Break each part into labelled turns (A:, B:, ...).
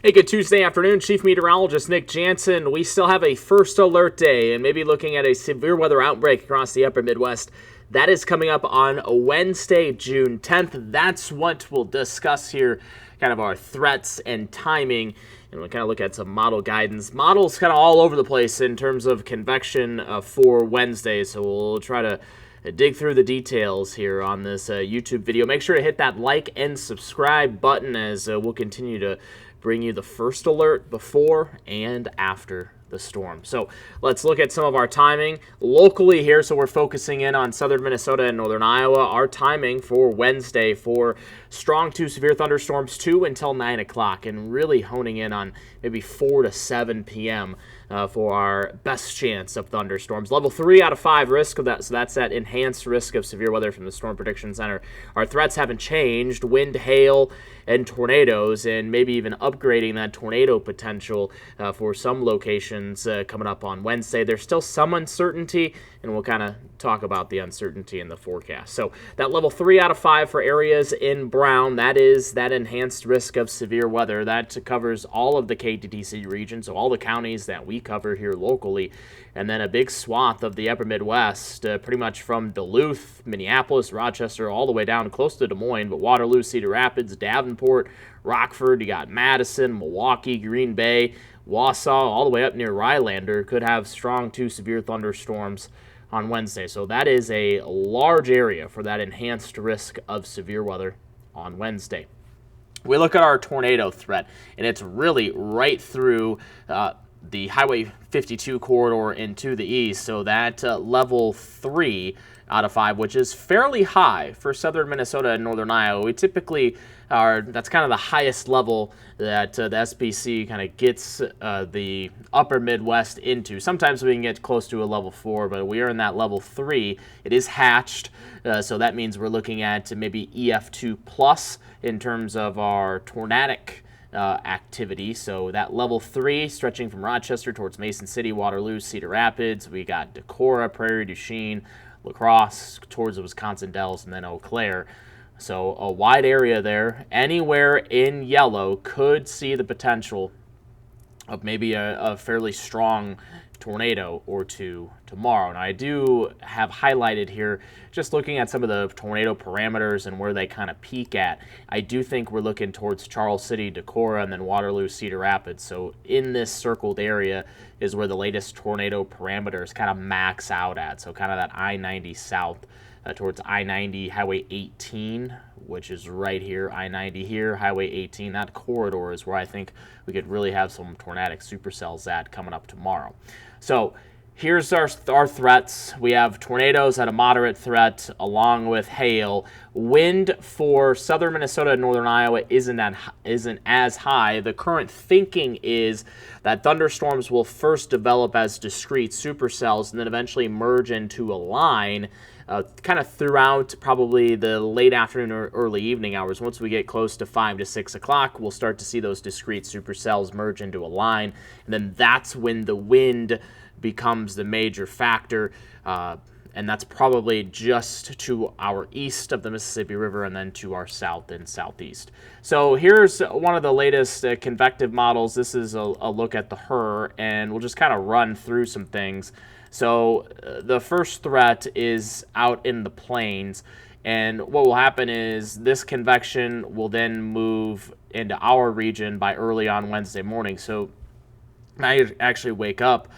A: Hey, good Tuesday afternoon, Chief Meteorologist Nick Jansen. We still have a first alert day and maybe looking at a severe weather outbreak across the upper Midwest. That is coming up on Wednesday, June 10th. That's what we'll discuss here, kind of our threats and timing. And we'll kind of look at some model guidance. Models kind of all over the place in terms of convection for Wednesday, so we'll try to dig through the details here on this YouTube video. Make sure to hit that like and subscribe button as we'll continue to bring you the first alert before and after the storm. So let's look at some of our timing locally here. So we're focusing in on southern Minnesota and northern Iowa. Our timing for Wednesday for strong to severe thunderstorms 2 until 9 o'clock, and really honing in on maybe 4 to 7 p.m. For our best chance of thunderstorms. Level 3 out of 5 risk of that, so that's that enhanced risk of severe weather from the Storm Prediction Center. Our threats haven't changed: wind, hail, and tornadoes, and maybe even upgrading that tornado potential for some locations coming up on Wednesday. There's still some uncertainty, and we'll kind of talk about the uncertainty in the forecast. So that level 3 out of 5 for areas in brown, that is that enhanced risk of severe weather. That covers all of the KTTC region, so all the counties that we cover here locally, and then a big swath of the upper Midwest, pretty much from Duluth, Minneapolis, Rochester, all the way down close to Des Moines, but Waterloo, Cedar Rapids, Davenport, Rockford, you got Madison, Milwaukee, Green Bay, Wausau, all the way up near Rylander could have strong to severe thunderstorms on Wednesday. So that is a large area for that enhanced risk of severe weather on Wednesday. We look at our tornado threat, and it's really right through the Highway 52 corridor into the east. So that level 3 out of 5, which is fairly high for southern Minnesota and northern Iowa. We typically that's kind of the highest level that the SPC kind of gets the upper Midwest into. Sometimes we can get close to a level 4, but we are in that level 3. It is hatched, so that means we're looking at maybe EF2 plus in terms of our tornadic activity. So that level 3 stretching from Rochester towards Mason City, Waterloo, Cedar Rapids. We got Decorah, Prairie du Chien, La Crosse towards the Wisconsin Dells, and then Eau Claire. So a wide area there. Anywhere in yellow could see the potential of maybe a fairly strong tornado or two tomorrow. And I do have highlighted here, just looking at some of the tornado parameters and where they kind of peak at. I do think we're looking towards Charles City, Decorah, and then Waterloo, Cedar Rapids. So in this circled area is where the latest tornado parameters kind of max out at. So kind of that I-90 south towards I-90, Highway 18, which is right here, I-90 here, Highway 18. That corridor is where I think we could really have some tornadic supercells at coming up tomorrow. So here's our threats. We have tornadoes at a moderate threat along with hail. Wind for southern Minnesota and northern Iowa isn't as high. The current thinking is that thunderstorms will first develop as discrete supercells and then eventually merge into a line kind of throughout probably the late afternoon or early evening hours. Once we get close to 5 to 6 o'clock, we'll start to see those discrete supercells merge into a line, and then that's when the wind becomes the major factor, and that's probably just to our east of the Mississippi River and then to our south and southeast. So here's one of the latest convective models. This is a look at the HRRR, and we'll just kind of run through some things. So the first threat is out in the plains, and what will happen is this convection will then move into our region by early on Wednesday morning. So I actually wake up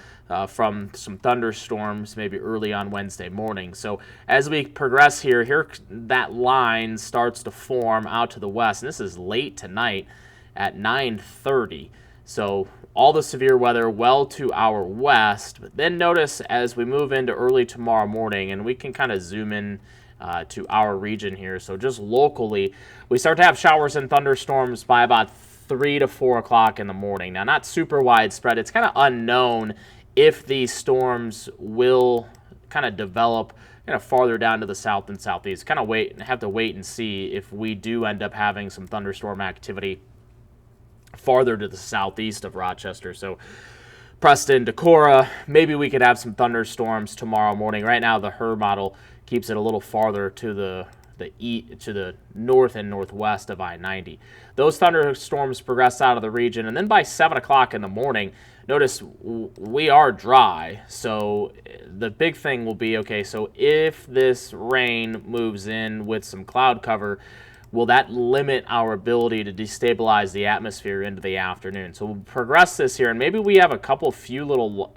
A: from some thunderstorms maybe early on Wednesday morning. So as we progress here that line starts to form out to the west, and this is late tonight at 9:30. So all the severe weather well to our west, but then notice as we move into early tomorrow morning, and we can kind of zoom in to our region here. So just locally, we start to have showers and thunderstorms by about 3 to 4 o'clock in the morning. Now, not super widespread. It's kind of unknown if these storms will kind of develop kind of farther down to the south and southeast. Kind of have to wait and see if we do end up having some thunderstorm activity farther to the southeast of Rochester. So Preston, Decorah, maybe we could have some thunderstorms tomorrow morning. Right now, the HRRR model keeps it a little farther to the to the north and northwest of I-90. Those thunderstorms progress out of the region, and then by 7 o'clock in the morning, notice we are dry. So the big thing will be, okay, so if this rain moves in with some cloud cover, will that limit our ability to destabilize the atmosphere into the afternoon? So we'll progress this here, and maybe we have a few little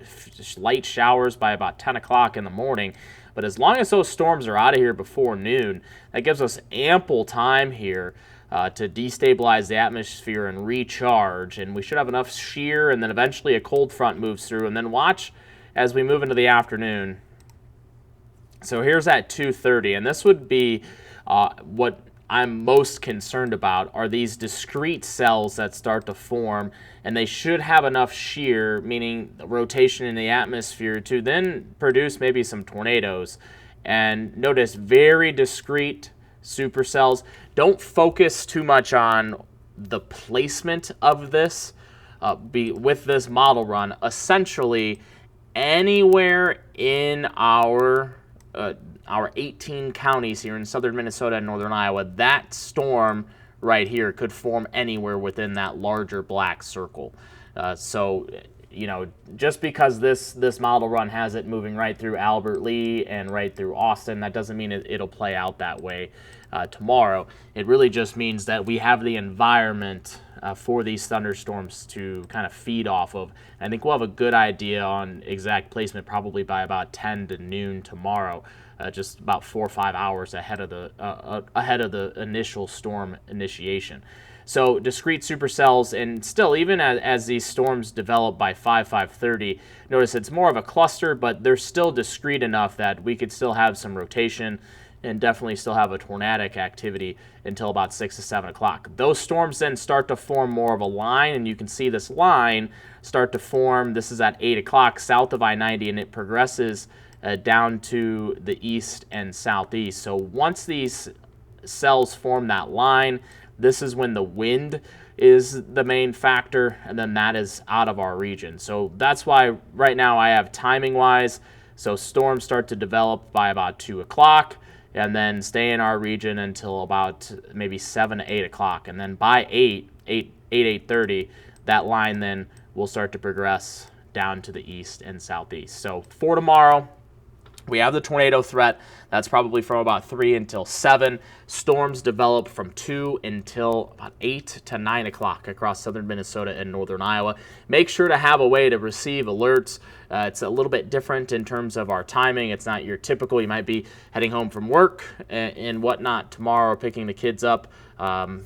A: light showers by about 10 o'clock in the morning. But as long as those storms are out of here before noon, that gives us ample time here to destabilize the atmosphere and recharge. And we should have enough shear, and then eventually a cold front moves through. And then watch as we move into the afternoon. So here's at 2:30, and this would be what I'm most concerned about are these discrete cells that start to form, and they should have enough shear, meaning rotation in the atmosphere, to then produce maybe some tornadoes. And notice very discrete supercells. Don't focus too much on the placement of this. With this model run, essentially anywhere in our 18 counties here in southern Minnesota and northern Iowa, that storm right here could form anywhere within that larger black circle. So, just because this model run has it moving right through Albert Lee and right through Austin, that doesn't mean it'll play out that way tomorrow. It really just means that we have the environment for these thunderstorms to kind of feed off of. I think we'll have a good idea on exact placement probably by about 10 to noon tomorrow. Just about 4 or 5 hours ahead of the initial storm initiation. So discrete supercells, and still even as these storms develop by 5:30, notice it's more of a cluster, but they're still discrete enough that we could still have some rotation and definitely still have a tornadic activity until about 6 to 7 o'clock. Those storms then start to form more of a line, and you can see this line start to form. This is at 8 o'clock south of I-90, and it progresses down to the east and southeast. So once these cells form that line, this is when the wind is the main factor, and then that is out of our region. So that's why right now I have timing-wise, so storms start to develop by about 2 o'clock, and then stay in our region until about maybe 7 to 8 o'clock. And then by 8:30, that line then will start to progress down to the east and southeast. So for tomorrow, we have the tornado threat. That's probably from about 3 until 7. Storms develop from 2 until about 8 to 9 o'clock across southern Minnesota and northern Iowa. Make sure to have a way to receive alerts. It's a little bit different in terms of our timing. It's not your typical. You might be heading home from work and whatnot tomorrow, picking the kids up,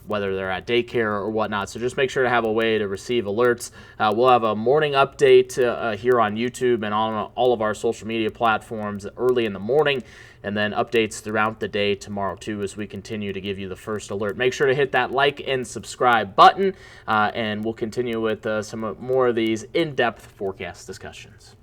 A: whether they're at daycare or whatnot. So just make sure to have a way to receive alerts. We'll have a morning update here on YouTube and on all of our social media platforms early in the morning, and then updates throughout the day tomorrow too as we continue to give you the first alert. Make sure to hit that like and subscribe button, and we'll continue with some more of these in-depth forecast discussions.